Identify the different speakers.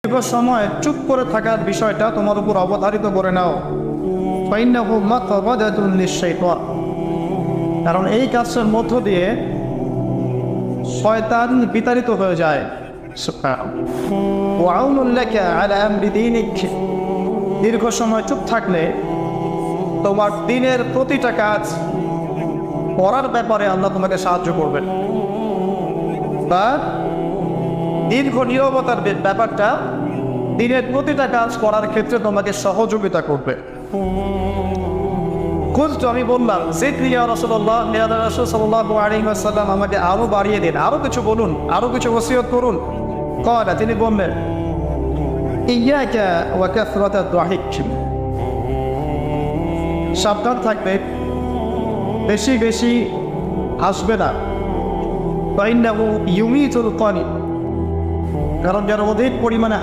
Speaker 1: দীর্ঘ সময় চুপ করে থাকার বিষয়টা তোমার উপর অবধারিত করে নাও, কারণ এই কাজের মধ্য দিয়ে শয়তান বিতাড়িত হয়ে যায়। দীর্ঘ সময় চুপ থাকলে তোমার দিনের প্রতিটা কাজ করার ব্যাপারে আল্লাহ তোমাকে সাহায্য করবেন, বা দীর্ঘ নীরবতার ব্যাপারটা দিনের প্রতিটা কাজ করার ক্ষেত্রে তোমাকে সহযোগিতা করবে। আমি বললাম আমাকে আরো বাড়িয়ে দিন, আরো কিছু বলুন, আরো কিছু ওসিয়ত করুন। তিনি বললেন সাবধান থাকবে, বেশি বেশি হাসবে না, কারণ যারা অধিক পরিমাণে